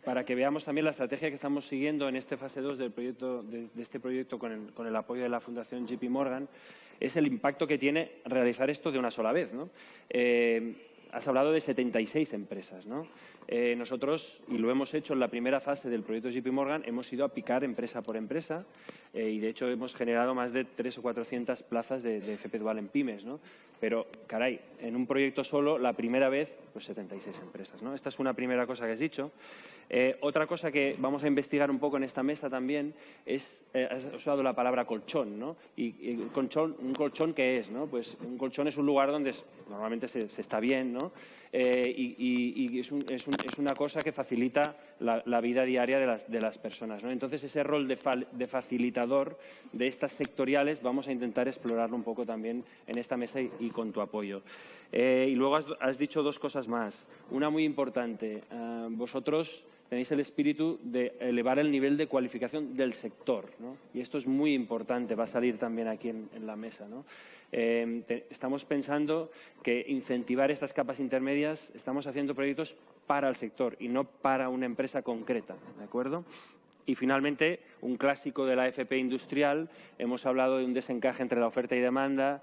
Para que veamos también la estrategia que estamos siguiendo en esta fase 2 del proyecto, de este proyecto con el apoyo de la Fundación JP Morgan, es el impacto que tiene realizar esto de una sola vez, ¿no? Has hablado de 76 empresas, ¿no? Nosotros, y lo hemos hecho en la primera fase del proyecto JP Morgan, hemos ido a picar empresa por empresa y, de hecho, hemos generado más de 300 o 400 plazas de FP Dual en pymes, ¿no? Pero, caray, en un proyecto solo, la primera vez, pues 76 empresas, ¿no? Esta es una primera cosa que has dicho. Otra cosa que vamos a investigar un poco en esta mesa también es, has usado la palabra colchón, ¿no? Y ¿un colchón qué es, no? Pues un colchón es un lugar donde normalmente se está bien, ¿no? Y es una cosa que facilita la vida diaria de las personas, ¿no? Entonces, ese rol de facilitador de estas sectoriales vamos a intentar explorarlo un poco también en esta mesa y con tu apoyo. Y luego has dicho dos cosas más. Una muy importante. Vosotros tenéis el espíritu de elevar el nivel de cualificación del sector, ¿no? Y esto es muy importante, va a salir también aquí en la mesa, ¿no? Estamos pensando que incentivar estas capas intermedias, estamos haciendo proyectos para el sector y no para una empresa concreta, ¿de acuerdo? Y, finalmente, un clásico de la FP industrial, hemos hablado de un desencaje entre la oferta y demanda,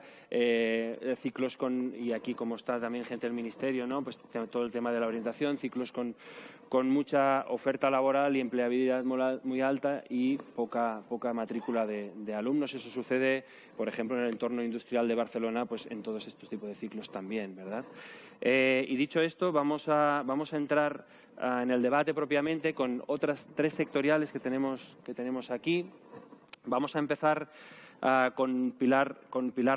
ciclos y aquí, como está también gente del Ministerio, ¿no? Pues todo el tema de la orientación, ciclos con mucha oferta laboral y empleabilidad muy alta y poca matrícula de alumnos. Eso sucede, por ejemplo, en el entorno industrial de Barcelona, pues en todos estos tipos de ciclos también, ¿verdad? Y dicho esto, vamos a entrar en el debate propiamente con otras tres sectoriales que tenemos aquí. Vamos a empezar con Pilar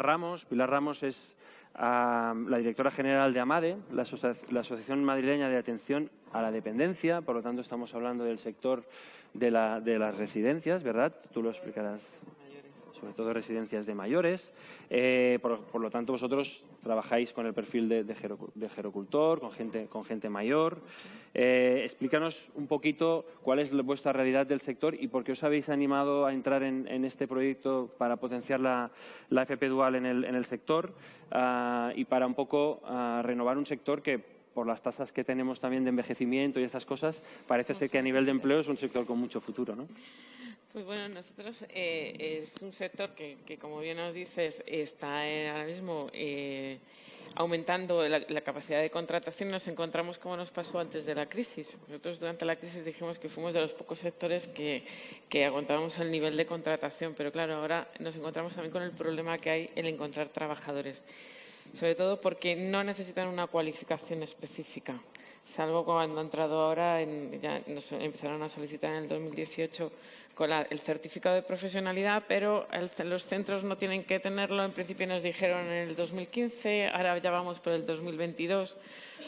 Ramos. Pilar Ramos es la directora general de AMADE, la Asociación Madrileña de Atención a la Dependencia. Por lo tanto, estamos hablando del sector de las residencias, ¿verdad? Tú lo explicarás. Sobre todo residencias de mayores. Por lo tanto, vosotros trabajáis con el perfil de gerocultor, con gente mayor. Explícanos un poquito cuál es vuestra realidad del sector y por qué os habéis animado a entrar en este proyecto para potenciar la FP Dual en el sector y para un poco renovar un sector que, por las tasas que tenemos también de envejecimiento y estas cosas, parece ser que a nivel de empleo es un sector con mucho futuro, ¿no? Pues bueno, nosotros es un sector que, como bien nos dices, está ahora mismo aumentando la capacidad de contratación. Nos encontramos como nos pasó antes de la crisis. Nosotros durante la crisis dijimos que fuimos de los pocos sectores que aguantábamos el nivel de contratación, pero claro, ahora nos encontramos también con el problema que hay en encontrar trabajadores, sobre todo porque no necesitan una cualificación específica, salvo cuando ha entrado ahora, ya nos empezaron a solicitar en el 2018 con el certificado de profesionalidad, pero los centros no tienen que tenerlo. En principio nos dijeron en el 2015, ahora ya vamos por el 2022,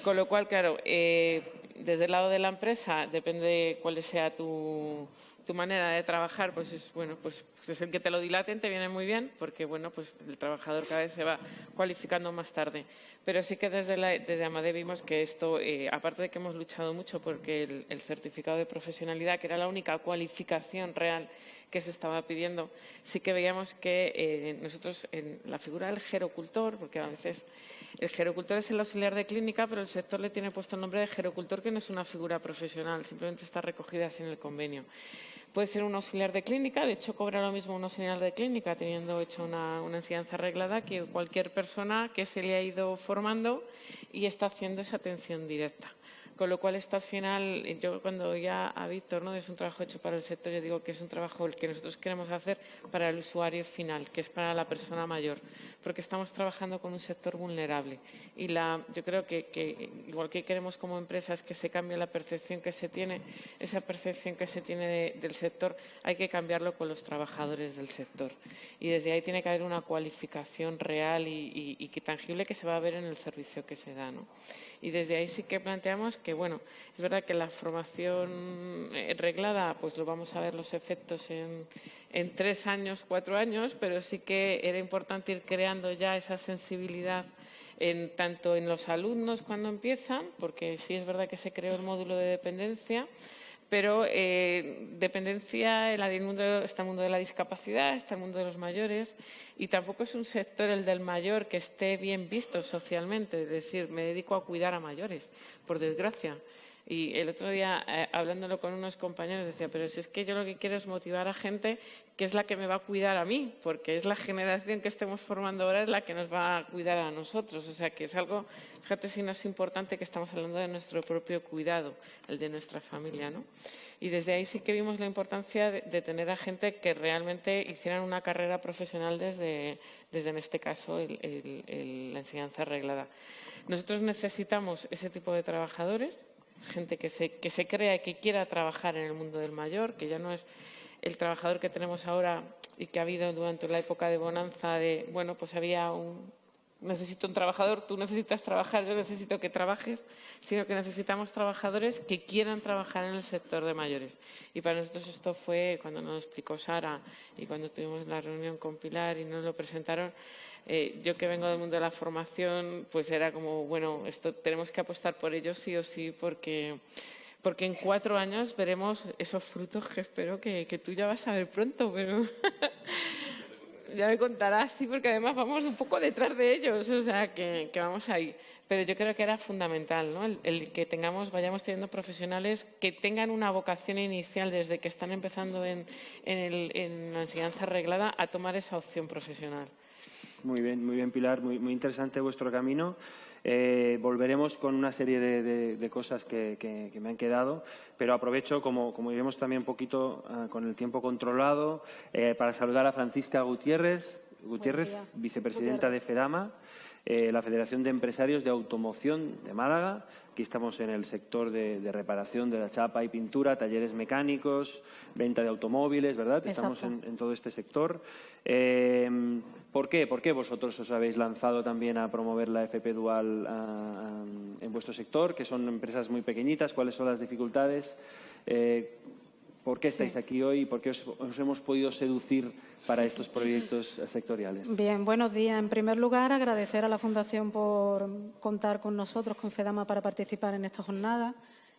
con lo cual, claro, desde el lado de la empresa, depende de cuál sea tu manera de trabajar, pues es el que te lo dilaten, te viene muy bien, porque bueno, pues el trabajador cada vez se va cualificando más tarde. Pero sí que desde AMADE vimos que esto, aparte de que hemos luchado mucho porque el certificado de profesionalidad, que era la única cualificación real que se estaba pidiendo, sí que veíamos que nosotros en la figura del gerocultor, porque a veces el gerocultor es el auxiliar de clínica, pero el sector le tiene puesto el nombre de gerocultor, que no es una figura profesional, simplemente está recogida así en el convenio. Puede ser un auxiliar de clínica, de hecho cobra lo mismo un auxiliar de clínica teniendo hecho una enseñanza reglada que cualquier persona que se le ha ido formando y está haciendo esa atención directa. Con lo cual, esto al final, yo cuando ya a Víctor, ¿no?, es un trabajo hecho para el sector, yo digo que es un trabajo el que nosotros queremos hacer para el usuario final, que es para la persona mayor, porque estamos trabajando con un sector vulnerable. Y yo creo que igual que queremos como empresas que se cambie la percepción que se tiene, esa percepción que se tiene del sector, hay que cambiarlo con los trabajadores del sector. Y desde ahí tiene que haber una cualificación real y que tangible que se va a ver en el servicio que se da, ¿no? Y desde ahí sí que planteamos que, bueno, es verdad que la formación reglada, pues lo vamos a ver los efectos en 3 años, 4 años, pero sí que era importante ir creando ya esa sensibilidad tanto en los alumnos cuando empiezan, porque sí es verdad que se creó el módulo de dependencia, pero dependencia, está el mundo de la discapacidad, está el mundo de los mayores, y tampoco es un sector, el del mayor, que esté bien visto socialmente. Es decir, me dedico a cuidar a mayores, por desgracia. Y el otro día, hablándolo con unos compañeros, decía, pero si es que yo lo que quiero es motivar a gente que es la que me va a cuidar a mí, porque es la generación que estemos formando ahora es la que nos va a cuidar a nosotros. O sea, que es algo, fíjate si no es importante que estamos hablando de nuestro propio cuidado, el de nuestra familia, ¿no? Y desde ahí sí que vimos la importancia de tener a gente que realmente hicieran una carrera profesional desde en este caso, la enseñanza reglada. Nosotros necesitamos ese tipo de trabajadores, gente que se crea y que quiera trabajar en el mundo del mayor, que ya no es el trabajador que tenemos ahora y que ha habido durante la época de bonanza de, bueno, pues necesito un trabajador, tú necesitas trabajar, yo necesito que trabajes, sino que necesitamos trabajadores que quieran trabajar en el sector de mayores. Y para nosotros esto fue cuando nos lo explicó Sara y cuando tuvimos la reunión con Pilar y nos lo presentaron. Yo que vengo del mundo de la formación, pues era como, bueno, esto tenemos que apostar por ello sí o sí, porque en 4 años veremos esos frutos que espero que tú ya vas a ver pronto, pero ya me contarás, sí, porque además vamos un poco detrás de ellos, o sea, que vamos ahí. Pero yo creo que era fundamental, ¿no? El que vayamos teniendo profesionales que tengan una vocación inicial desde que están empezando en la enseñanza reglada a tomar esa opción profesional. Muy bien, Pilar. Muy interesante vuestro camino. Volveremos con una serie de cosas que me han quedado, pero aprovecho, como iremos también un poquito con el tiempo controlado, para saludar a Francisca Gutiérrez, vicepresidenta de FEDAMA, la Federación de Empresarios de Automoción de Málaga. Aquí estamos en el sector de reparación de la chapa y pintura, talleres mecánicos, venta de automóviles, ¿verdad? Exacto. Estamos en todo este sector. ¿Por qué? ¿Por qué vosotros os habéis lanzado también a promover la FP Dual en vuestro sector, que son empresas muy pequeñitas? ¿Cuáles son las dificultades? ¿Por qué estáis aquí hoy y por qué os hemos podido seducir para estos proyectos sectoriales? Bien, buenos días. En primer lugar, agradecer a la Fundación por contar con nosotros, con FEDAMA, para participar en esta jornada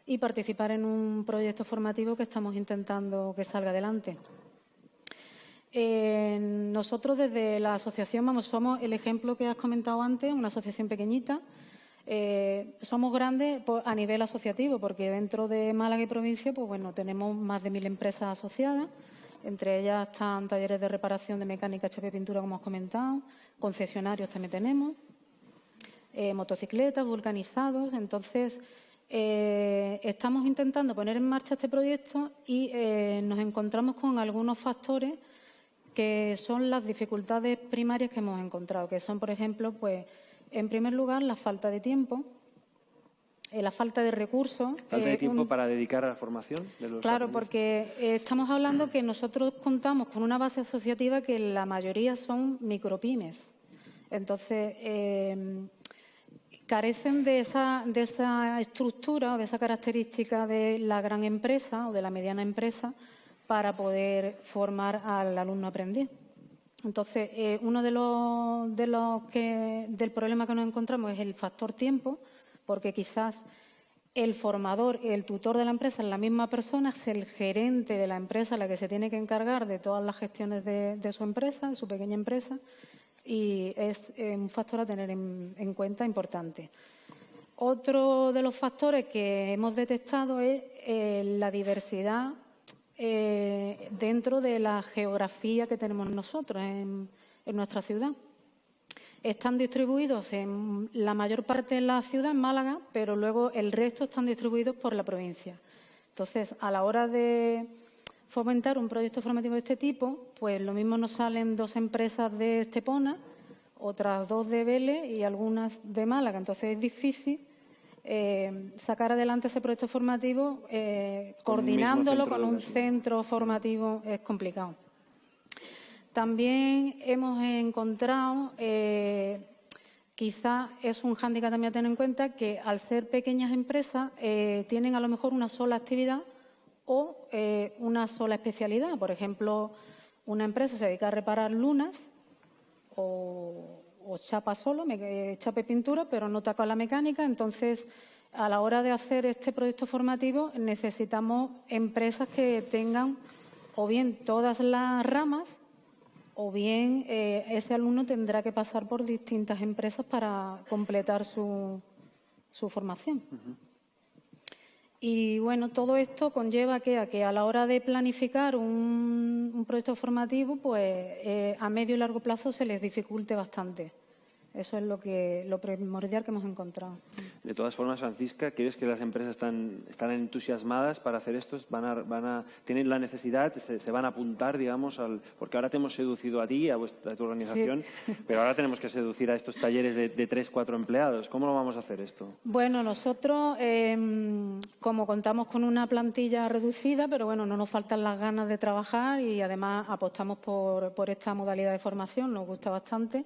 y participar en un proyecto formativo que estamos intentando que salga adelante. Nosotros desde la asociación, somos el ejemplo que has comentado antes, una asociación pequeñita. Somos grandes a nivel asociativo porque dentro de Málaga y provincia pues bueno, tenemos más de 1000 empresas asociadas. Entre ellas están talleres de reparación de mecánica, chapa y pintura, como os he comentado. Concesionarios también tenemos. Motocicletas, vulcanizados. Entonces, estamos intentando poner en marcha este proyecto y nos encontramos con algunos factores que son las dificultades primarias que hemos encontrado, que son, por ejemplo, pues en primer lugar, la falta de tiempo, la falta de recursos. ¿Falta de tiempo para dedicar a la formación de los Claro, aprendices? porque estamos hablando que nosotros contamos con una base asociativa que la mayoría son micropymes. Entonces, carecen de esa estructura o de esa característica de la gran empresa o de la mediana empresa para poder formar al alumno aprendiz. Entonces, uno del problema que nos encontramos es el factor tiempo, porque quizás el formador, el tutor de la empresa es la misma persona, es el gerente de la empresa la que se tiene que encargar de todas las gestiones de su empresa, de su pequeña empresa, y es un factor a tener en cuenta importante. Otro de los factores que hemos detectado es la diversidad dentro de la geografía que tenemos nosotros en nuestra ciudad. Están distribuidos en la mayor parte de la ciudad, en Málaga, pero luego el resto están distribuidos por la provincia. Entonces, a la hora de fomentar un proyecto formativo de este tipo, pues lo mismo nos salen 2 empresas de Estepona, otras 2 de Vélez y algunas de Málaga. Entonces, es difícil sacar adelante ese proyecto formativo coordinándolo con un centro formativo es complicado. También hemos encontrado, quizá es un hándicap también a tener en cuenta, que al ser pequeñas empresas tienen a lo mejor una sola actividad o una sola especialidad. Por ejemplo, una empresa se dedica a reparar lunas o chapa solo, chapa y pintura, pero no toca la mecánica. Entonces, a la hora de hacer este proyecto formativo necesitamos empresas que tengan o bien todas las ramas o bien ese alumno tendrá que pasar por distintas empresas para completar su formación. Y bueno, todo esto conlleva a que a la hora de planificar un proyecto formativo, pues a medio y largo plazo se les dificulte bastante. Eso es lo primordial que hemos encontrado. De todas formas, Francisca, ¿crees que las empresas están entusiasmadas para hacer esto? ¿Tienen la necesidad? ¿Se van a apuntar, digamos, porque ahora te hemos seducido a ti, a tu organización, sí. Pero ahora tenemos que seducir a estos talleres de 3, 4 empleados. ¿Cómo lo vamos a hacer esto? Bueno, nosotros, como contamos con una plantilla reducida, pero bueno, no nos faltan las ganas de trabajar y además apostamos por esta modalidad de formación, nos gusta bastante.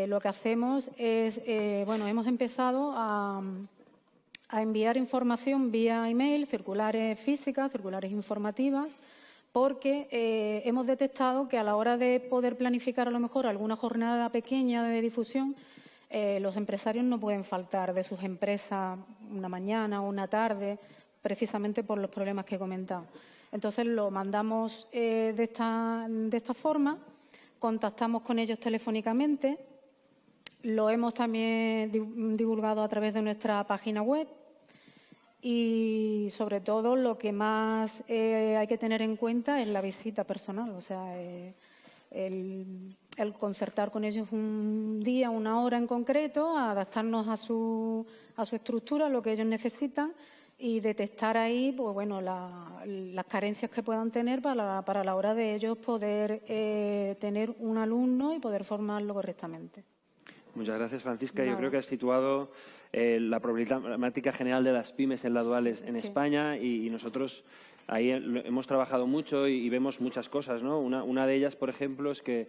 Lo que hacemos es, hemos empezado a enviar información vía email, circulares físicas, circulares informativas, porque hemos detectado que a la hora de poder planificar a lo mejor alguna jornada pequeña de difusión, los empresarios no pueden faltar de sus empresas una mañana o una tarde, precisamente por los problemas que he comentado. Entonces, lo mandamos de esta forma. Contactamos con ellos telefónicamente, lo hemos también divulgado a través de nuestra página web y, sobre todo, lo que más hay que tener en cuenta es la visita personal, o sea, el concertar con ellos un día, una hora en concreto, adaptarnos a su estructura, a lo que ellos necesitan y detectar ahí, pues bueno, las carencias que puedan tener para la hora de ellos poder tener un alumno y poder formarlo correctamente. Muchas gracias, Francisca. Yo creo que has situado la problemática general de las pymes en la Duales en España y nosotros ahí hemos trabajado mucho y vemos muchas cosas, ¿no? Una de ellas, por ejemplo, es que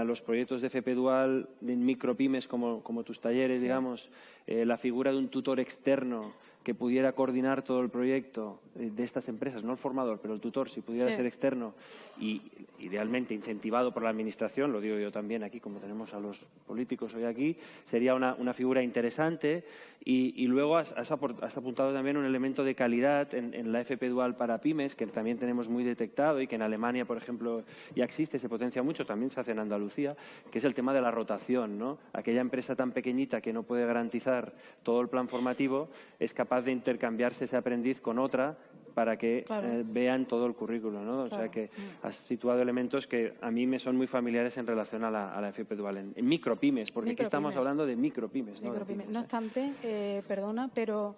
los proyectos de FP Dual, de micropymes como tus talleres, digamos, la figura de un tutor externo que pudiera coordinar todo el proyecto de estas empresas, no el formador, pero el tutor, si pudiera ser externo y idealmente incentivado por la Administración, lo digo yo también aquí, como tenemos a los políticos hoy aquí, sería una figura interesante y luego has apuntado también un elemento de calidad en la FP Dual para pymes, que también tenemos muy detectado y que en Alemania, por ejemplo, ya existe, se potencia mucho, también se hace en Andalucía, que es el tema de la rotación, ¿no? Aquella empresa tan pequeñita que no puede garantizar todo el plan formativo es capaz de intercambiarse ese aprendiz con otra para que vean todo el currículo, ¿no? O sea que has situado elementos que a mí me son muy familiares en relación a la FP Dual, en micropymes, porque aquí estamos hablando de micropymes, ¿no? No obstante, pero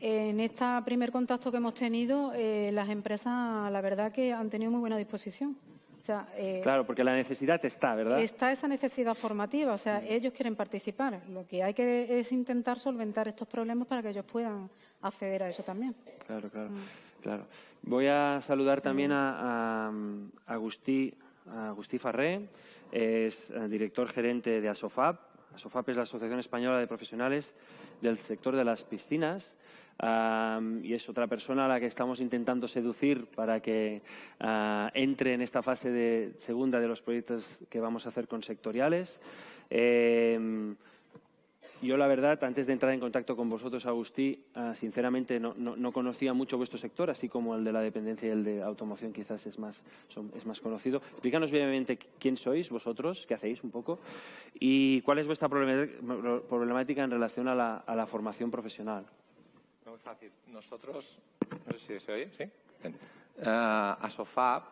en este primer contacto que hemos tenido, las empresas, la verdad que han tenido muy buena disposición. O sea, claro, porque la necesidad está, ¿verdad? Está esa necesidad formativa, o sea, ellos quieren participar. Lo que hay que es intentar solventar estos problemas para que ellos puedan acceder a eso también. Claro. Voy a saludar también a Agustí Farré, es director gerente de ASOFAP. ASOFAP es la Asociación Española de Profesionales del Sector de las Piscinas. Y es otra persona a la que estamos intentando seducir para que entre en esta fase segunda de los proyectos que vamos a hacer con sectoriales. Yo, la verdad, antes de entrar en contacto con vosotros, Agustí, sinceramente no conocía mucho vuestro sector, así como el de la dependencia y el de automoción quizás es más conocido. Explícanos brevemente quién sois vosotros, qué hacéis un poco y cuál es vuestra problemática en relación a la formación profesional. Muy fácil. Nosotros, no sé si se oye, ¿sí? Bien. ASOFAP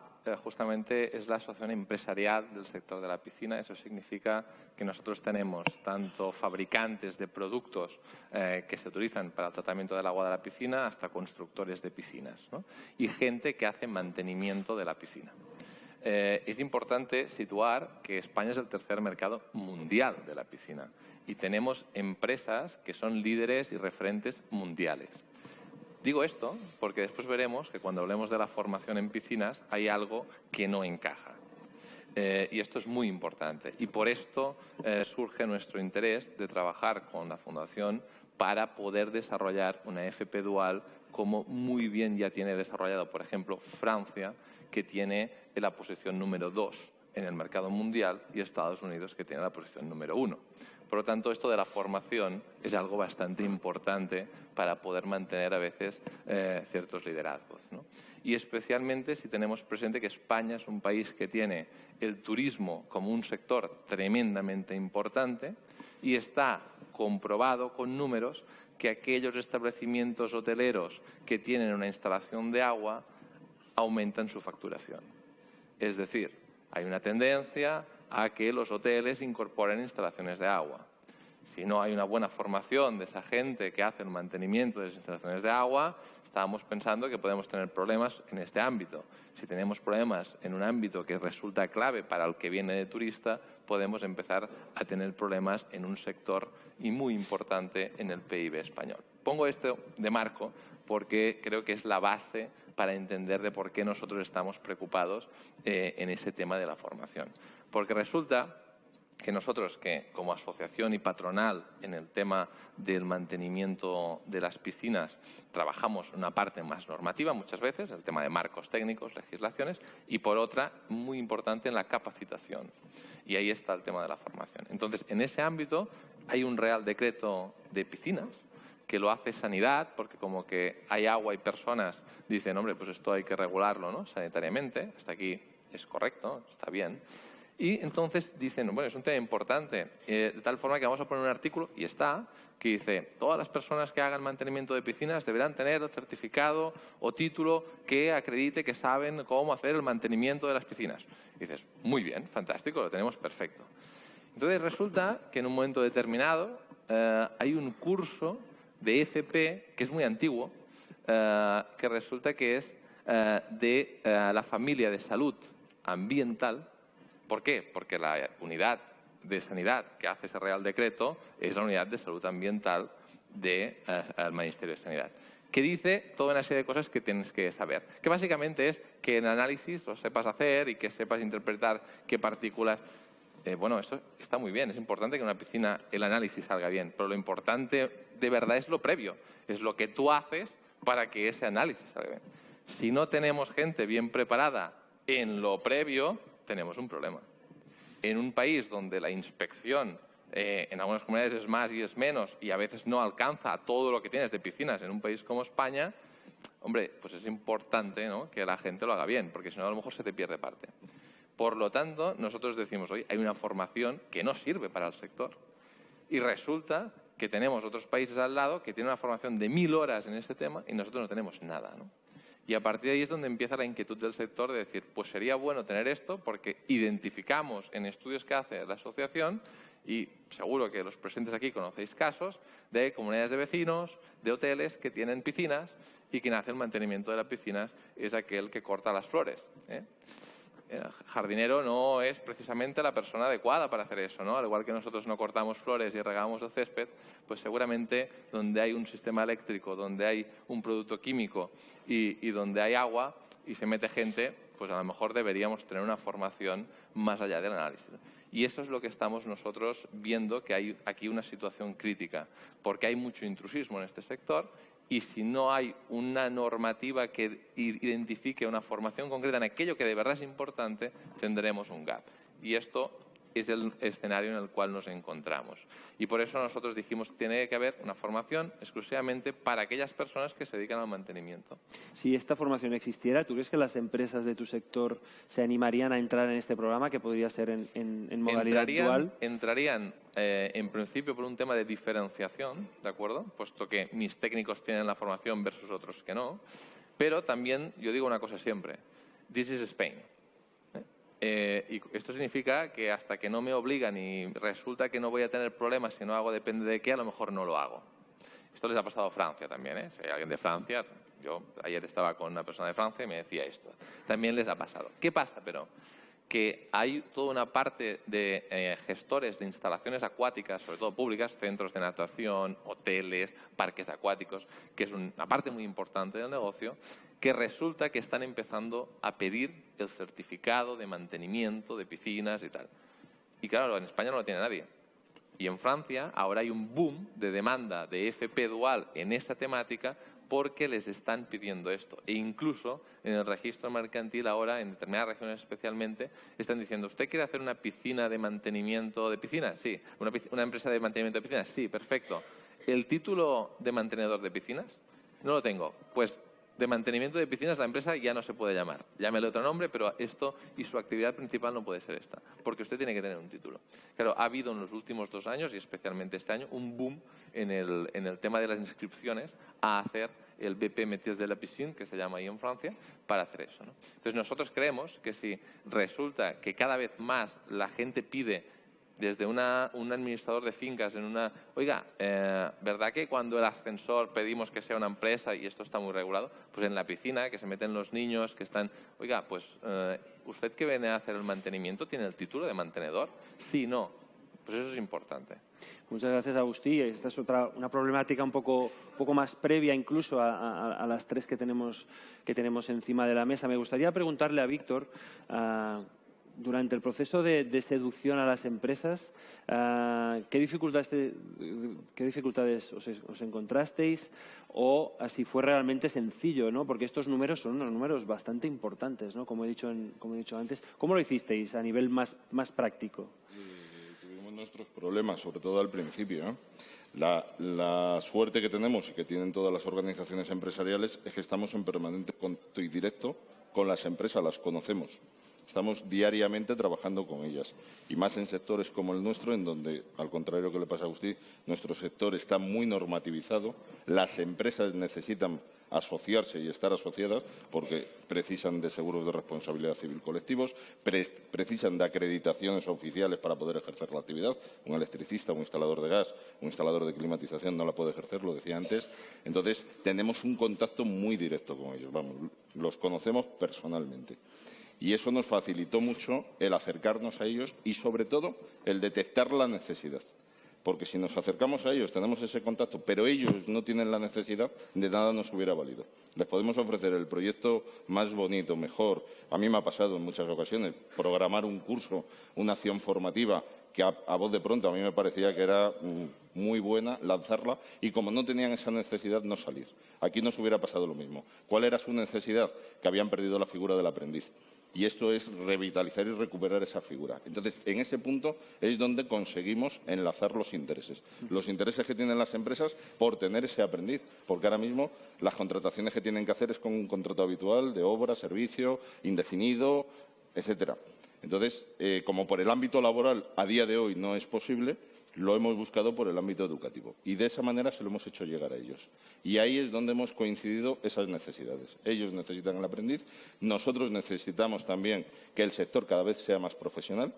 justamente es la asociación empresarial del sector de la piscina. Eso significa que nosotros tenemos tanto fabricantes de productos que se utilizan para el tratamiento del agua de la piscina hasta constructores de piscinas, ¿no? Y gente que hace mantenimiento de la piscina. Es importante situar que España es el tercer mercado mundial de la piscina y tenemos empresas que son líderes y referentes mundiales. Digo esto porque después veremos que cuando hablemos de la formación en piscinas hay algo que no encaja. Y esto es muy importante. Y por esto surge nuestro interés de trabajar con la Fundación para poder desarrollar una FP Dual como muy bien ya tiene desarrollado, por ejemplo, Francia, que tiene la posición número 2 en el mercado mundial y Estados Unidos, que tiene la posición número 1. Por lo tanto, esto de la formación es algo bastante importante para poder mantener a veces ciertos liderazgos, ¿no? Y especialmente si tenemos presente que España es un país que tiene el turismo como un sector tremendamente importante y está comprobado con números que aquellos establecimientos hoteleros que tienen una instalación de agua aumentan su facturación. Es decir, hay una tendencia a que los hoteles incorporen instalaciones de agua. Si no hay una buena formación de esa gente que hace el mantenimiento de las instalaciones de agua, estábamos pensando que podemos tener problemas en este ámbito. Si tenemos problemas en un ámbito que resulta clave para el que viene de turista, podemos empezar a tener problemas en un sector y muy importante en el PIB español. Pongo esto de marco porque creo que es la base para entender de por qué nosotros estamos preocupados en ese tema de la formación. Porque resulta que nosotros, que como asociación y patronal en el tema del mantenimiento de las piscinas, trabajamos una parte más normativa muchas veces, el tema de marcos técnicos, legislaciones, y por otra, muy importante, en la capacitación. Y ahí está el tema de la formación. Entonces, en ese ámbito hay un Real Decreto de piscinas que lo hace Sanidad, porque como que hay agua y personas, dicen, hombre, pues esto hay que regularlo, ¿no?, sanitariamente. Hasta aquí es correcto, está bien. Y entonces dicen, bueno, es un tema importante, de tal forma que vamos a poner un artículo, y está, que dice, todas las personas que hagan mantenimiento de piscinas deberán tener el certificado o título que acredite que saben cómo hacer el mantenimiento de las piscinas. Y dices, muy bien, fantástico, lo tenemos perfecto. Entonces resulta que en un momento determinado hay un curso de FP, que es muy antiguo, que resulta que es de la familia de salud ambiental. ¿Por qué? Porque la unidad de sanidad que hace ese Real Decreto es la unidad de salud ambiental del Ministerio de Sanidad, que dice toda una serie de cosas que tienes que saber. Que básicamente es que el análisis lo sepas hacer y que sepas interpretar qué partículas... bueno, eso está muy bien, es importante que en una piscina el análisis salga bien, pero lo importante de verdad es lo previo, es lo que tú haces para que ese análisis salga bien. Si no tenemos gente bien preparada en lo previo, tenemos un problema. En un país donde la inspección en algunas comunidades es más y es menos y a veces no alcanza a todo lo que tienes de piscinas en un país como España, hombre, pues es importante, ¿no?, que la gente lo haga bien, porque si no a lo mejor se te pierde parte. Por lo tanto, nosotros decimos, oye, hay una formación que no sirve para el sector. Y resulta que tenemos otros países al lado que tienen una formación de 1000 horas en ese tema y nosotros no tenemos nada, ¿no? Y a partir de ahí es donde empieza la inquietud del sector de decir, pues sería bueno tener esto porque identificamos en estudios que hace la asociación, y seguro que los presentes aquí conocéis casos de comunidades de vecinos, de hoteles que tienen piscinas y quien hace el mantenimiento de las piscinas es aquel que corta las flores, ¿eh? El jardinero no es precisamente la persona adecuada para hacer eso, ¿no? Al igual que nosotros no cortamos flores y regamos el césped, pues seguramente donde hay un sistema eléctrico, donde hay un producto químico y donde hay agua y se mete gente, pues a lo mejor deberíamos tener una formación más allá del análisis. Y eso es lo que estamos nosotros viendo, que hay aquí una situación crítica, porque hay mucho intrusismo en este sector. Y si no hay una normativa que identifique una formación concreta en aquello que de verdad es importante, tendremos un gap. Y esto es el escenario en el cual nos encontramos. Y por eso nosotros dijimos que tiene que haber una formación exclusivamente para aquellas personas que se dedican al mantenimiento. Si esta formación existiera, ¿tú crees que las empresas de tu sector se animarían a entrar en este programa, que podría ser en modalidad dual? Entrarían en principio por un tema de diferenciación, ¿de acuerdo? Puesto que mis técnicos tienen la formación versus otros que no. Pero también yo digo una cosa siempre, this is Spain. Y esto significa que hasta que no me obligan y resulta que no voy a tener problemas si no hago depende de qué, a lo mejor no lo hago. Esto les ha pasado a Francia también, ¿eh? Si hay alguien de Francia, yo ayer estaba con una persona de Francia y me decía esto. También les ha pasado. ¿Qué pasa, pero? Que hay toda una parte de gestores de instalaciones acuáticas, sobre todo públicas, centros de natación, hoteles, parques acuáticos, que es una parte muy importante del negocio, que resulta que están empezando a pedir el certificado de mantenimiento de piscinas y tal. Y claro, en España no lo tiene nadie. Y en Francia ahora hay un boom de demanda de FP dual en esta temática porque les están pidiendo esto. E incluso en el registro mercantil ahora, en determinadas regiones especialmente, están diciendo, ¿usted quiere hacer una piscina de mantenimiento de piscinas? Sí. ¿Una empresa de mantenimiento de piscinas? Sí, perfecto. ¿El título de mantenedor de piscinas? No lo tengo. Pues de mantenimiento de piscinas la empresa ya no se puede llamar. Llámele otro nombre, pero esto y su actividad principal no puede ser esta, porque usted tiene que tener un título. Claro, ha habido en los últimos 2 años, y especialmente este año, un boom en el tema de las inscripciones a hacer el BP Métiers de la Piscine, que se llama ahí en Francia, para hacer eso, ¿no? Entonces, nosotros creemos que si resulta que cada vez más la gente pide desde un administrador de fincas oiga, ¿verdad que cuando el ascensor pedimos que sea una empresa y esto está muy regulado? Pues en la piscina, que se meten los niños, que están, oiga, pues usted que viene a hacer el mantenimiento, ¿tiene el título de mantenedor? Sí, no. Pues eso es importante. Muchas gracias, Agustí. Esta es una problemática un poco más previa incluso a las 3 que tenemos encima de la mesa. Me gustaría preguntarle a Víctor, durante el proceso de seducción a las empresas, ¿qué dificultades os encontrasteis o si fue realmente sencillo, ¿no? Porque estos números son unos números bastante importantes, ¿no? Como he dicho antes. ¿Cómo lo hicisteis a nivel más práctico? Tuvimos nuestros problemas, sobre todo al principio, ¿no? La suerte que tenemos y que tienen todas las organizaciones empresariales es que estamos en permanente contacto y directo con las empresas, las conocemos. Estamos diariamente trabajando con ellas, y más en sectores como el nuestro, en donde, al contrario que le pasa a Agustí, nuestro sector está muy normativizado. Las empresas necesitan asociarse y estar asociadas porque precisan de seguros de responsabilidad civil colectivos, precisan de acreditaciones oficiales para poder ejercer la actividad. Un electricista, un instalador de gas, un instalador de climatización no la puede ejercer, lo decía antes. Entonces, tenemos un contacto muy directo con ellos, los conocemos personalmente. Y eso nos facilitó mucho el acercarnos a ellos y, sobre todo, el detectar la necesidad. Porque si nos acercamos a ellos, tenemos ese contacto, pero ellos no tienen la necesidad, de nada nos hubiera valido. Les podemos ofrecer el proyecto más bonito, mejor. A mí me ha pasado en muchas ocasiones programar un curso, una acción formativa, que a voz de pronto a mí me parecía que era muy buena, lanzarla, y como no tenían esa necesidad, no salir. Aquí nos hubiera pasado lo mismo. ¿Cuál era su necesidad? Que habían perdido la figura del aprendiz. Y esto es revitalizar y recuperar esa figura. Entonces, en ese punto es donde conseguimos enlazar los intereses. Los intereses que tienen las empresas por tener ese aprendiz. Porque ahora mismo las contrataciones que tienen que hacer es con un contrato habitual de obra, servicio, indefinido, etcétera. Entonces, como por el ámbito laboral a día de hoy no es posible, lo hemos buscado por el ámbito educativo. Y de esa manera se lo hemos hecho llegar a ellos. Y ahí es donde hemos coincidido esas necesidades. Ellos necesitan el aprendiz, nosotros necesitamos también que el sector cada vez sea más profesional,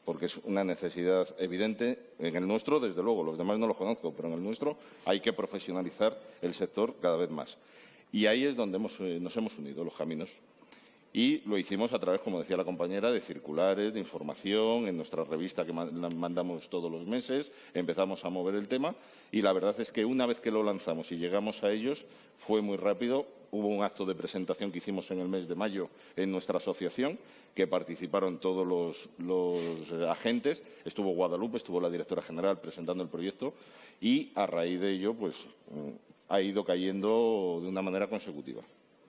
porque es una necesidad evidente en el nuestro, desde luego, los demás no los conozco, pero en el nuestro hay que profesionalizar el sector cada vez más. Y ahí es donde nos hemos unido los caminos. Y lo hicimos a través, como decía la compañera, de circulares, de información, en nuestra revista que mandamos todos los meses, empezamos a mover el tema y la verdad es que una vez que lo lanzamos y llegamos a ellos fue muy rápido. Hubo un acto de presentación que hicimos en el mes de mayo en nuestra asociación, que participaron todos los agentes. Estuvo Guadalupe, estuvo la directora general presentando el proyecto y a raíz de ello pues ha ido cayendo de una manera consecutiva.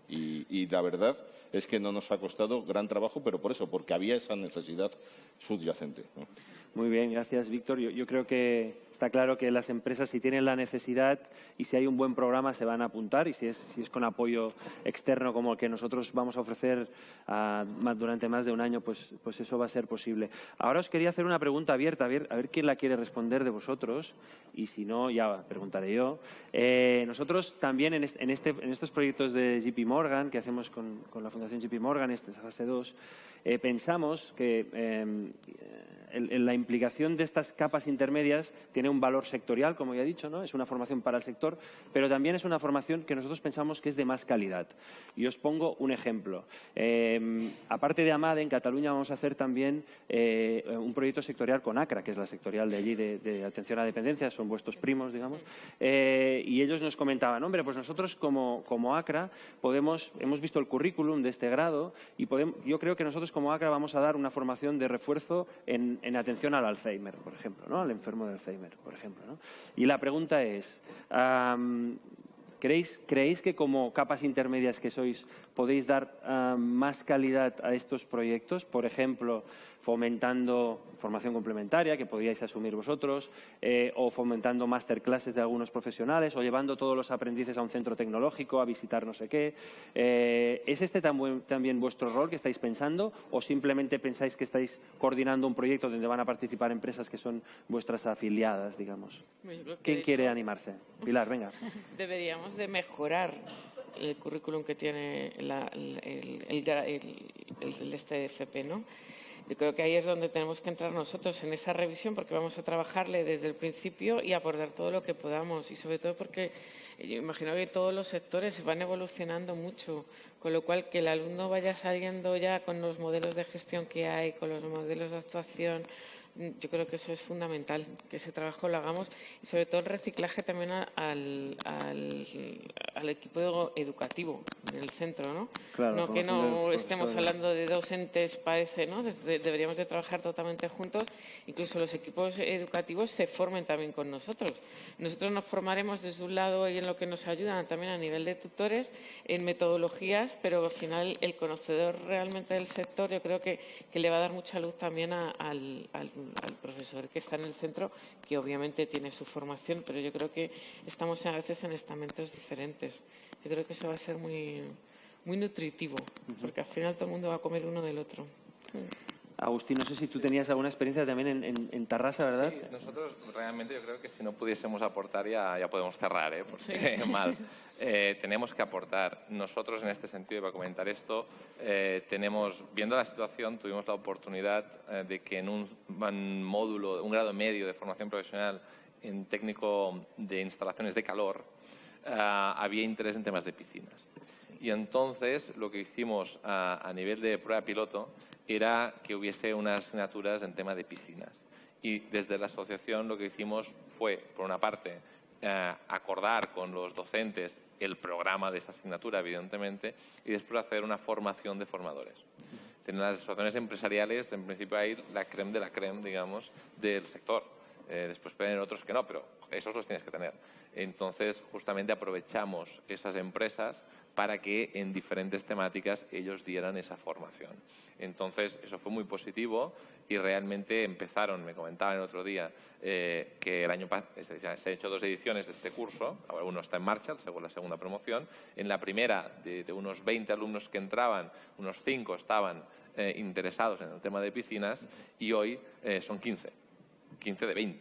Y la verdad es que no nos ha costado gran trabajo, pero por eso, porque había esa necesidad subyacente, ¿no? Muy bien, gracias, Víctor. Yo creo que está claro que las empresas, si tienen la necesidad y si hay un buen programa, se van a apuntar, y si es con apoyo externo como el que nosotros vamos a ofrecer durante más de un año, pues eso va a ser posible. Ahora os quería hacer una pregunta abierta, a ver quién la quiere responder de vosotros, y si no, ya preguntaré yo. Nosotros también en estos proyectos de JP Morgan, que hacemos con la Fundación JP Morgan, esta fase 2, pensamos que la implicación de estas capas intermedias tiene un valor sectorial, como ya he dicho, ¿no? Es una formación para el sector, pero también es una formación que nosotros pensamos que es de más calidad. Y os pongo un ejemplo. Aparte de AMADE, en Cataluña vamos a hacer también un proyecto sectorial con ACRA, que es la sectorial de allí de atención a dependencias, son vuestros primos, digamos. Y ellos nos comentaban, hombre, pues nosotros como ACRA hemos visto el currículum de este grado y yo creo que nosotros como ACRA vamos a dar una formación de refuerzo en atención al Alzheimer, por ejemplo, ¿no? Al enfermo de Alzheimer, por ejemplo, ¿no? Y la pregunta es, ¿creéis que como capas intermedias que sois podéis dar más calidad a estos proyectos? Por ejemplo, fomentando formación complementaria que podíais asumir vosotros, o fomentando masterclasses de algunos profesionales, o llevando todos los aprendices a un centro tecnológico a visitar no sé qué. ¿Es este también vuestro rol que estáis pensando, o simplemente pensáis que estáis coordinando un proyecto donde van a participar empresas que son vuestras afiliadas, digamos? ¿Quién quiere animarse? Pilar, venga. Deberíamos de mejorar el currículum que tiene el FP, ¿no? Yo creo que ahí es donde tenemos que entrar nosotros en esa revisión, porque vamos a trabajarle desde el principio y aportar todo lo que podamos, y sobre todo porque yo imagino que todos los sectores van evolucionando mucho, con lo cual que el alumno vaya saliendo ya con los modelos de gestión que hay, con los modelos de actuación. Yo creo que eso es fundamental, que ese trabajo lo hagamos, y sobre todo el reciclaje también al equipo educativo del centro, ¿no? Claro, No que no estemos hablando de dos entes, parece, ¿no? Deberíamos de trabajar totalmente juntos, incluso los equipos educativos se formen también con nosotros. Nosotros nos formaremos desde un lado y en lo que nos ayudan también a nivel de tutores, en metodologías, pero al final el conocedor realmente del sector yo creo que le va a dar mucha luz también al profesor que está en el centro, que obviamente tiene su formación, pero yo creo que estamos a veces en estamentos diferentes. Yo creo que eso va a ser muy, muy nutritivo, porque al final todo el mundo va a comer uno del otro. Agustín, no sé si tú tenías alguna experiencia también en Tarrasa, ¿verdad? Sí, nosotros realmente yo creo que si no pudiésemos aportar ya podemos cerrar, porque mal. Tenemos que aportar. Nosotros en este sentido, y para comentar esto, viendo la situación, tuvimos la oportunidad de que en un módulo, un grado medio de formación profesional en técnico de instalaciones de calor, había interés en temas de piscinas. Y entonces lo que hicimos a nivel de prueba piloto era que hubiese unas asignaturas en tema de piscinas. Y desde la asociación lo que hicimos fue, por una parte, acordar con los docentes el programa de esa asignatura, evidentemente, y después hacer una formación de formadores. En las asociaciones empresariales, en principio, hay la crème de la crème, digamos, del sector. Después pueden haber otros que no, pero esos los tienes que tener. Entonces, justamente aprovechamos esas empresas para que en diferentes temáticas ellos dieran esa formación. Entonces, eso fue muy positivo y realmente empezaron, me comentaban el otro día, que el año pasado se han hecho 2 ediciones de este curso, ahora uno está en marcha, la segunda promoción. En la primera, de unos 20 alumnos que entraban, unos 5 estaban interesados en el tema de piscinas y hoy son 15 de 20.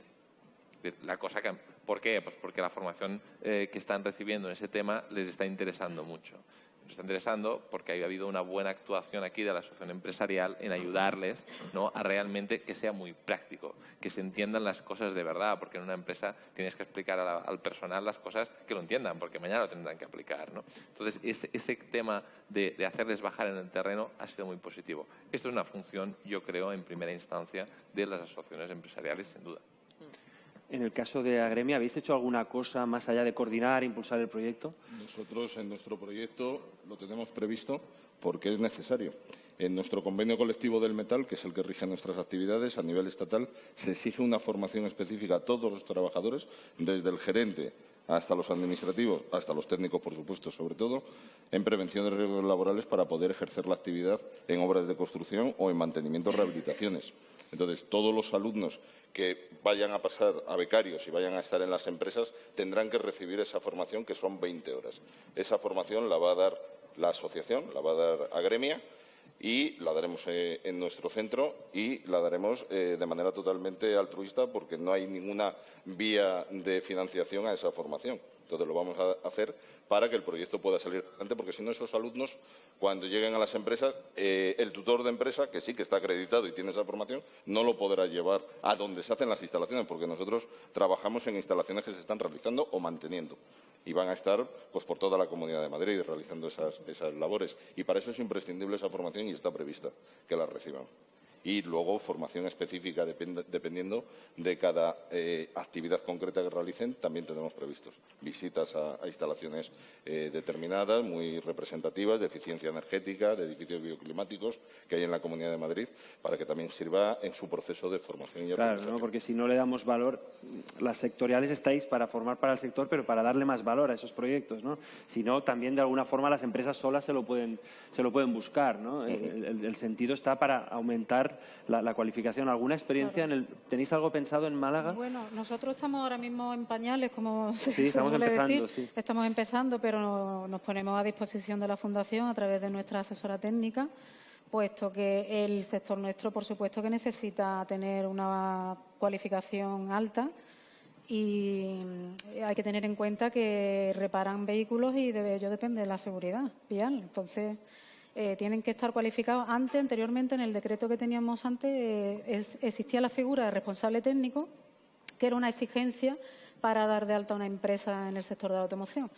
La cosa que, ¿por qué? Pues porque la formación que están recibiendo en ese tema les está interesando mucho. Les está interesando porque ha habido una buena actuación aquí de la asociación empresarial en ayudarles, ¿no?, a realmente que sea muy práctico, que se entiendan las cosas de verdad, porque en una empresa tienes que explicar al personal las cosas que lo entiendan, porque mañana lo tendrán que aplicar, ¿no? Entonces, ese tema de hacerles bajar en el terreno ha sido muy positivo. Esto es una función, yo creo, en primera instancia de las asociaciones empresariales, sin duda. En el caso de Agremia, ¿habéis hecho alguna cosa más allá de coordinar e impulsar el proyecto? Nosotros en nuestro proyecto lo tenemos previsto porque es necesario. En nuestro convenio colectivo del metal, que es el que rige nuestras actividades a nivel estatal, se exige una formación específica a todos los trabajadores, desde el gerente hasta los administrativos, hasta los técnicos, por supuesto, sobre todo, en prevención de riesgos laborales para poder ejercer la actividad en obras de construcción o en mantenimiento o rehabilitaciones. Entonces, todos los alumnos que vayan a pasar a becarios y vayan a estar en las empresas tendrán que recibir esa formación, que son 20 horas. Esa formación la va a dar la asociación, la va a dar Agremia, y la daremos en nuestro centro y la daremos de manera totalmente altruista, porque no hay ninguna vía de financiación a esa formación. Entonces, lo vamos a hacer para que el proyecto pueda salir adelante, porque si no, esos alumnos, cuando lleguen a las empresas, el tutor de empresa, que sí que está acreditado y tiene esa formación, no lo podrá llevar a donde se hacen las instalaciones, porque nosotros trabajamos en instalaciones que se están realizando o manteniendo. Y van a estar pues por toda la Comunidad de Madrid realizando esas labores. Y para eso es imprescindible esa formación y está prevista que la reciban. Y luego formación específica dependiendo de cada actividad concreta que realicen. También tenemos previstos visitas a instalaciones determinadas, muy representativas, de eficiencia energética, de edificios bioclimáticos que hay en la Comunidad de Madrid, para que también sirva en su proceso de formación y aprendizaje. Claro, ¿no? Porque si no le damos valor, las sectoriales estáis para formar para el sector, pero para darle más valor a esos proyectos, ¿no? Si no, también de alguna forma las empresas solas se lo pueden buscar, ¿no? El sentido está para aumentar facilitar la cualificación. ¿Alguna experiencia? ¿Tenéis algo pensado en Málaga? Bueno, nosotros estamos ahora mismo en pañales, como se estamos suele empezando, decir. sí. Estamos empezando, pero nos ponemos a disposición de la Fundación a través de nuestra asesora técnica, puesto que el sector nuestro, por supuesto, que necesita tener una cualificación alta y hay que tener en cuenta que reparan vehículos y de ello depende la seguridad vial. Entonces, tienen que estar cualificados. Anteriormente, en el decreto que teníamos antes, existía la figura de responsable técnico, que era una exigencia para dar de alta a una empresa en el sector de la automoción.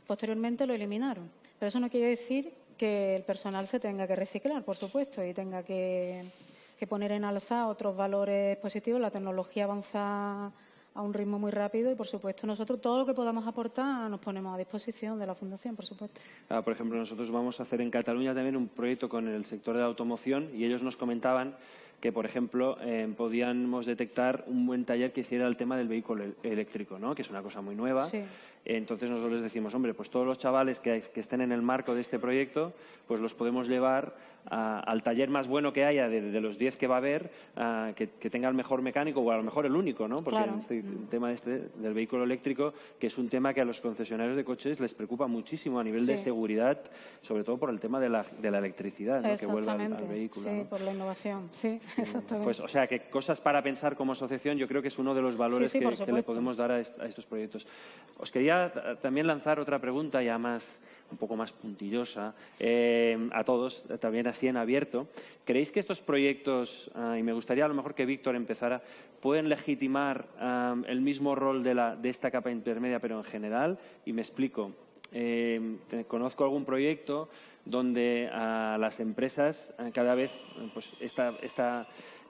Posteriormente lo eliminaron. Pero eso no quiere decir que el personal se tenga que reciclar, por supuesto, y tenga que poner en alza otros valores positivos. La tecnología avanza a un ritmo muy rápido y, por supuesto, nosotros todo lo que podamos aportar nos ponemos a disposición de la Fundación, por supuesto. Por ejemplo, nosotros vamos a hacer en Cataluña también un proyecto con el sector de la automoción y ellos nos comentaban que, por ejemplo, podíamos detectar un buen taller que hiciera el tema del vehículo eléctrico, ¿no? Que es una cosa muy nueva. Sí. Entonces nosotros les decimos, hombre, pues todos los chavales que estén en el marco de este proyecto, pues los podemos llevar al taller más bueno que haya de los 10 que va a haber, que tenga el mejor mecánico o a lo mejor el único, ¿no? Porque claro. en este tema del vehículo eléctrico, que es un tema que a los concesionarios de coches les preocupa muchísimo a nivel de seguridad, sobre todo por el tema de la electricidad, ¿no? Que vuelva al vehículo. Sí, ¿no? por la innovación, sí, exactamente. Pues, o sea, que cosas para pensar como asociación, yo creo que es uno de los valores Sí, que le podemos dar a estos proyectos. Os quería también lanzar otra pregunta ya un poco más puntillosa a todos, también así en abierto. ¿Creéis que estos proyectos, y me gustaría a lo mejor que Víctor empezara, pueden legitimar el mismo rol de esta capa intermedia, pero en general? Y me explico. Conozco algún proyecto donde a las empresas cada vez pues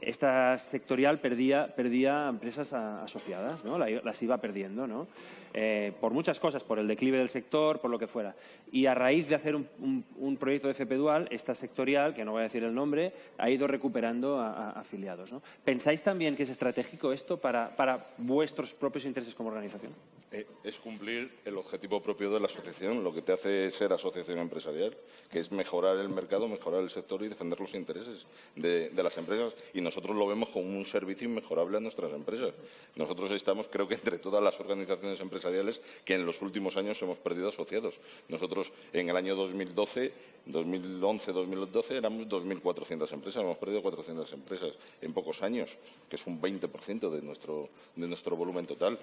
esta sectorial perdía empresas asociadas, ¿no? Las iba perdiendo, ¿no? Por muchas cosas, por el declive del sector, por lo que fuera. Y a raíz de hacer un proyecto de FP Dual, esta sectorial, que no voy a decir el nombre, ha ido recuperando a afiliados, ¿no? ¿Pensáis también que es estratégico esto para vuestros propios intereses como organización? Es cumplir el objetivo propio de la asociación, lo que te hace ser asociación empresarial, que es mejorar el mercado, mejorar el sector y defender los intereses de las empresas. Y nosotros lo vemos como un servicio inmejorable a nuestras empresas. Nosotros estamos, creo que entre todas las organizaciones empresariales que en los últimos años hemos perdido asociados. Nosotros en el año 2011, 2012 éramos 2.400 empresas, hemos perdido 400 empresas en pocos años, que es un 20% de nuestro volumen total.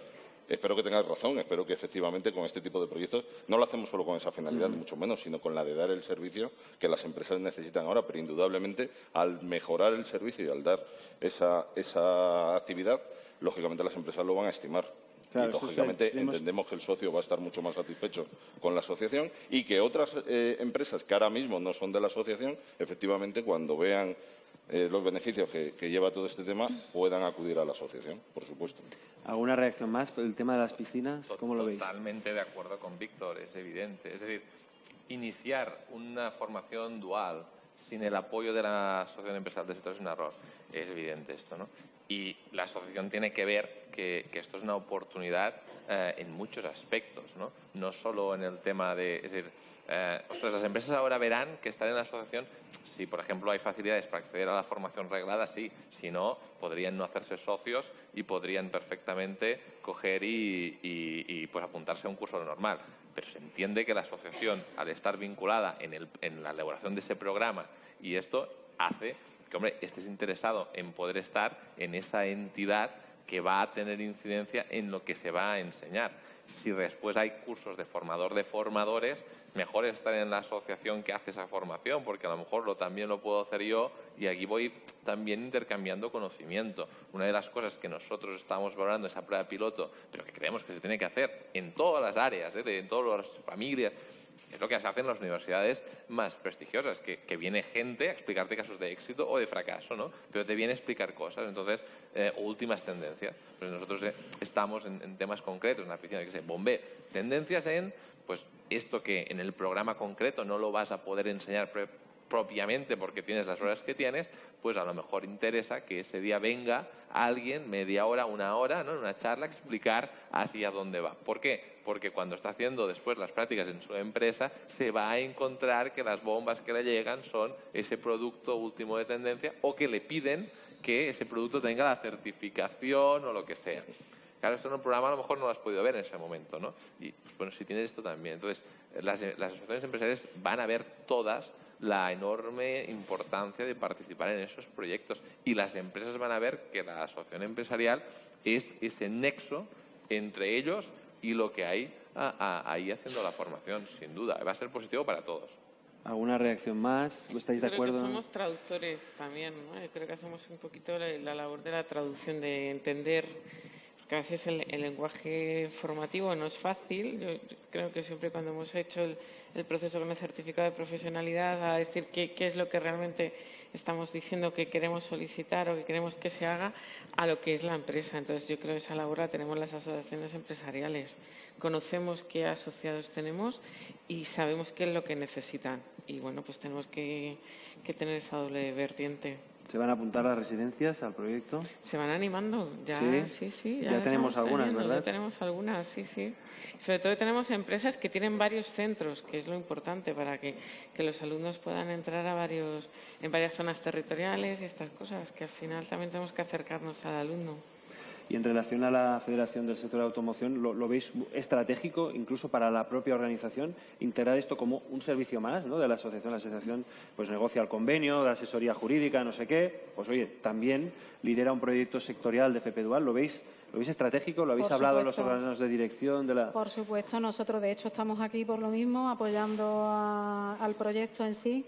Espero que tengas razón, espero que efectivamente con este tipo de proyectos no lo hacemos solo con esa finalidad, ni mucho menos, sino con la de dar el servicio que las empresas necesitan ahora. Pero indudablemente, al mejorar el servicio y al dar esa actividad, lógicamente las empresas lo van a estimar. Claro, y lógicamente entendemos que el socio va a estar mucho más satisfecho con la asociación y que otras empresas que ahora mismo no son de la asociación, efectivamente, cuando vean los beneficios que lleva todo este tema, puedan acudir a la asociación, por supuesto. ¿Alguna reacción más por el tema de las piscinas? ¿Cómo lo veis? Totalmente de acuerdo con Víctor, es evidente. Es decir, iniciar una formación dual sin el apoyo de la asociación empresarial del sector es un error. Es evidente esto, ¿no? Y la asociación tiene que ver que esto es una oportunidad en muchos aspectos, ¿no? No solo en el tema de... Es decir, las empresas ahora verán que estar en la asociación, si por ejemplo hay facilidades para acceder a la formación reglada, sí. Si no, podrían no hacerse socios y podrían perfectamente coger y pues apuntarse a un curso normal. Pero se entiende que la asociación, al estar vinculada en la elaboración de ese programa, y esto hace que, hombre, estés interesado en poder estar en esa entidad que va a tener incidencia en lo que se va a enseñar. Si después hay cursos de formador de formadores, mejor estar en la asociación que hace esa formación, porque a lo mejor también lo puedo hacer yo y aquí voy también intercambiando conocimiento. Una de las cosas que nosotros estamos valorando esa prueba piloto, pero que creemos que se tiene que hacer en todas las áreas, en todas las familias, es lo que se hace en las universidades más prestigiosas, que viene gente a explicarte casos de éxito o de fracaso, ¿no? Pero te viene a explicar cosas, entonces, últimas tendencias. Pues nosotros estamos en temas concretos, en la piscina, que se bombee, tendencias en, pues, esto que en el programa concreto no lo vas a poder enseñar propiamente porque tienes las horas que tienes, pues a lo mejor interesa que ese día venga alguien media hora, una hora, ¿no?, en una charla, a explicar hacia dónde va. ¿Por qué? Porque cuando está haciendo después las prácticas en su empresa, se va a encontrar que las bombas que le llegan son ese producto último de tendencia, o que le piden que ese producto tenga la certificación o lo que sea. Claro, esto en un programa a lo mejor no lo has podido ver en ese momento, ¿no? Y pues, bueno, si tienes esto también. Entonces, las asociaciones empresariales van a ver todas la enorme importancia de participar en esos proyectos, y las empresas van a ver que la asociación empresarial es ese nexo entre ellos y lo que hay ahí haciendo la formación, sin duda. Va a ser positivo para todos. ¿Alguna reacción más? ¿Estáis de acuerdo? Creo que somos traductores también, ¿no? Yo creo que hacemos un poquito la labor de la traducción, de entender, porque a veces el lenguaje formativo no es fácil. Yo creo que siempre cuando hemos hecho el proceso con el certificado de profesionalidad, a decir qué es lo que realmente estamos diciendo que queremos solicitar o que queremos que se haga, a lo que es la empresa. Entonces, yo creo que esa labor la tenemos las asociaciones empresariales. Conocemos qué asociados tenemos y sabemos qué es lo que necesitan. Y, bueno, pues tenemos que tener esa doble vertiente. ¿Se van a apuntar las residencias al proyecto? Se van animando, ya, sí. Ya tenemos algunas, ¿verdad? Ya tenemos algunas, sí. Sobre todo tenemos empresas que tienen varios centros, que es lo importante para que los alumnos puedan entrar en varias zonas territoriales y estas cosas, que al final también tenemos que acercarnos al alumno. Y en relación a la Federación del Sector de la Automoción, ¿lo veis estratégico, incluso para la propia organización, integrar esto como un servicio más, ¿no?, de la asociación? La asociación pues negocia el convenio de asesoría jurídica, no sé qué. Pues oye, también lidera un proyecto sectorial de FP Dual. ¿Lo veis estratégico? ¿Lo habéis hablado en los órganos de dirección de la...? Por supuesto, nosotros de hecho estamos aquí por lo mismo, apoyando al proyecto en sí.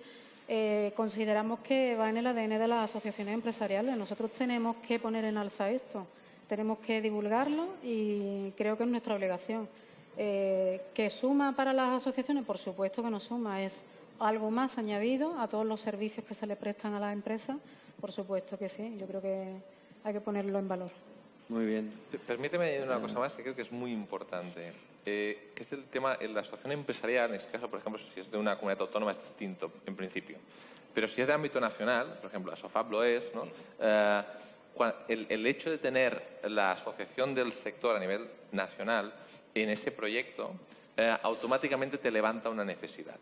Consideramos que va en el ADN de las asociaciones empresariales. Nosotros tenemos que poner en alza esto. Tenemos que divulgarlo y creo que es nuestra obligación. ¿Que suma para las asociaciones? Por supuesto que no suma. Es algo más añadido a todos los servicios que se le prestan a las empresas. Por supuesto que sí. Yo creo que hay que ponerlo en valor. Muy bien. Permíteme añadir una cosa más que creo que es muy importante, que es el tema en la asociación empresarial. En este caso, por ejemplo, si es de una comunidad autónoma es distinto, en principio. Pero si es de ámbito nacional, por ejemplo, la SOFAP lo es, ¿no? El hecho de tener la asociación del sector a nivel nacional en ese proyecto automáticamente te levanta una necesidad,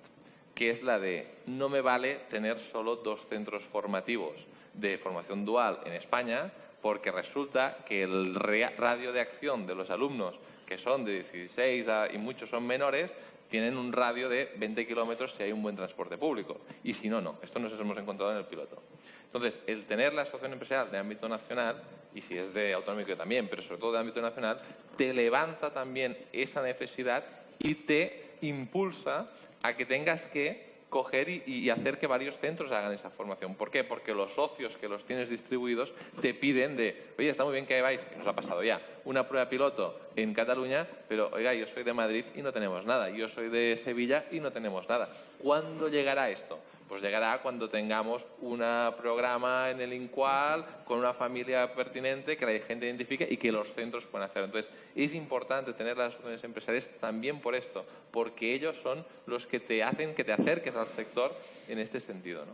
que es la de no me vale tener solo 2 centros formativos de formación dual en España, porque resulta que el radio de acción de los alumnos, que son de 16 y muchos son menores, tienen un radio de 20 kilómetros si hay un buen transporte público. Y si no, no. Esto nos hemos encontrado en el piloto. Entonces, el tener la asociación empresarial de ámbito nacional, y si es de autonómico también, pero sobre todo de ámbito nacional, te levanta también esa necesidad y te impulsa a que tengas que coger y hacer que varios centros hagan esa formación. ¿Por qué? Porque los socios que los tienes distribuidos te piden oye, está muy bien que vais, que nos ha pasado ya, una prueba piloto en Cataluña, pero oiga, yo soy de Madrid y no tenemos nada, yo soy de Sevilla y no tenemos nada. ¿Cuándo llegará esto? Pues llegará cuando tengamos un programa en el INCUAL con una familia pertinente que la gente identifique y que los centros puedan hacer. Entonces, es importante tener las asociaciones empresariales también por esto, porque ellos son los que te hacen que te acerques al sector en este sentido, ¿no?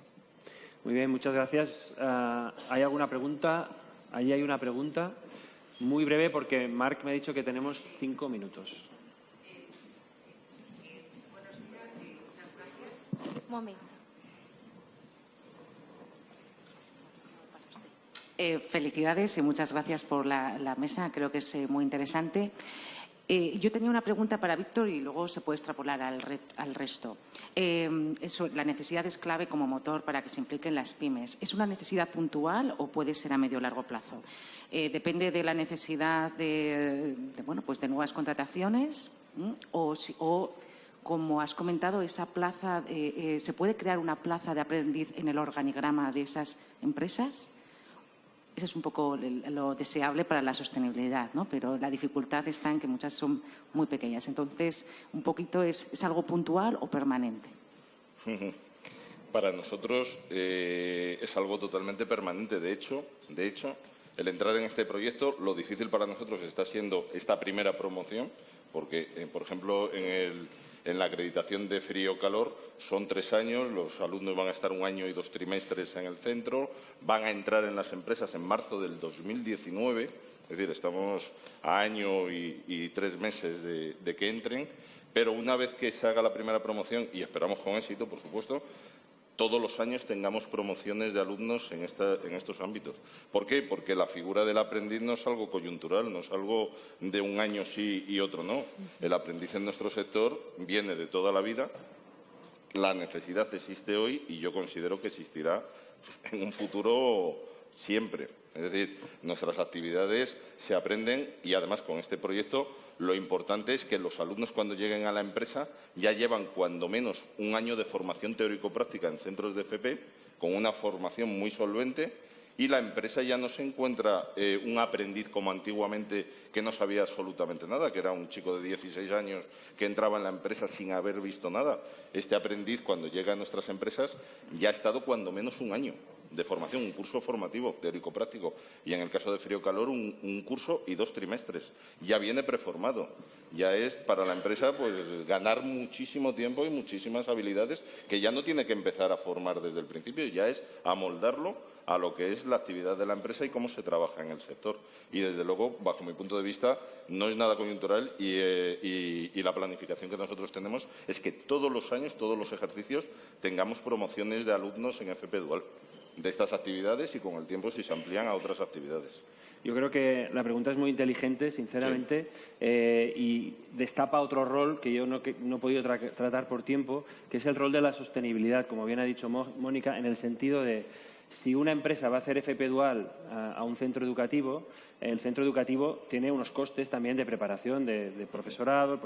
Muy bien, muchas gracias. ¿Hay alguna pregunta? Ahí hay una pregunta muy breve porque Marc me ha dicho que tenemos 5 minutos. Buenos días y muchas gracias. Un momento. Felicidades y muchas gracias por la mesa. Creo que es muy interesante. Yo tenía una pregunta para Víctor y luego se puede extrapolar al resto. La necesidad es clave como motor para que se impliquen las pymes. ¿Es una necesidad puntual o puede ser a medio o largo plazo? ¿Depende de la necesidad de nuevas contrataciones o como has comentado, esa plaza, ¿se puede crear una plaza de aprendiz en el organigrama de esas empresas? Eso es un poco lo deseable para la sostenibilidad, ¿no? Pero la dificultad está en que muchas son muy pequeñas. Entonces, un poquito ¿es algo puntual o permanente? Para nosotros es algo totalmente permanente. De hecho, el entrar en este proyecto, lo difícil para nosotros está siendo esta primera promoción, porque, por ejemplo, en En la acreditación de frío o calor son 3 años, los alumnos van a estar 1 año y 2 trimestres en el centro, van a entrar en las empresas en marzo del 2019, es decir, estamos a año y 3 meses de que entren, pero una vez que se haga la primera promoción, y esperamos con éxito, por supuesto, todos los años tengamos promociones de alumnos en estos ámbitos. ¿Por qué? Porque la figura del aprendiz no es algo coyuntural, no es algo de un año sí y otro no. El aprendiz en nuestro sector viene de toda la vida, la necesidad existe hoy y yo considero que existirá en un futuro siempre. Es decir, nuestras actividades se aprenden y, además, con este proyecto, lo importante es que los alumnos, cuando lleguen a la empresa, ya llevan, cuando menos, 1 año de formación teórico-práctica en centros de FP, con una formación muy solvente, y la empresa ya no se encuentra un aprendiz como antiguamente, que no sabía absolutamente nada, que era un chico de 16 años que entraba en la empresa sin haber visto nada. Este aprendiz, cuando llega a nuestras empresas, ya ha estado cuando menos 1 año de formación, un curso formativo teórico-práctico, y en el caso de frío-calor un curso y 2 trimestres. Ya viene preformado, ya es para la empresa pues ganar muchísimo tiempo y muchísimas habilidades que ya no tiene que empezar a formar desde el principio, ya es amoldarlo a lo que es la actividad de la empresa y cómo se trabaja en el sector. Y, desde luego, bajo mi punto de vista, no es nada coyuntural y la planificación que nosotros tenemos es que todos los años, todos los ejercicios, tengamos promociones de alumnos en FP Dual de estas actividades y, con el tiempo, si se amplían a otras actividades. Yo creo que la pregunta es muy inteligente, sinceramente, sí. Y destapa otro rol que yo no he podido tratar por tiempo, que es el rol de la sostenibilidad, como bien ha dicho Mónica, en el sentido de si una empresa va a hacer FP Dual a un centro educativo, el centro educativo tiene unos costes también de preparación de profesorado,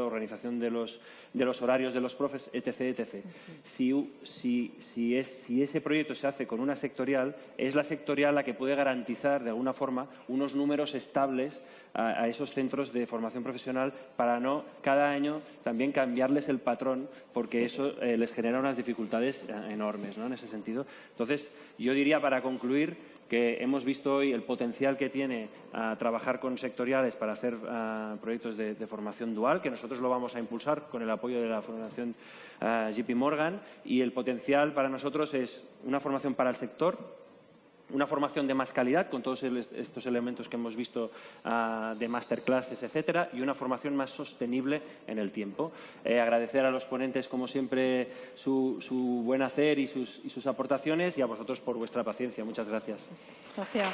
organización de los horarios de los profes, etc. etc. Si ese proyecto se hace con una sectorial, es la sectorial la que puede garantizar, de alguna forma, unos números estables a esos centros de formación profesional para no cada año también cambiarles el patrón, porque eso les genera unas dificultades enormes, ¿no?, en ese sentido. Entonces, yo diría, para concluir, que hemos visto hoy el potencial que tiene trabajar con sectoriales para hacer proyectos de formación dual, que nosotros lo vamos a impulsar con el apoyo de la Fundación JP Morgan, y el potencial para nosotros es una formación para el sector, una formación de más calidad, con todos estos elementos que hemos visto de masterclasses, etcétera, y una formación más sostenible en el tiempo. Agradecer a los ponentes, como siempre, su buen hacer y sus aportaciones, y a vosotros por vuestra paciencia. Muchas gracias. Gracias.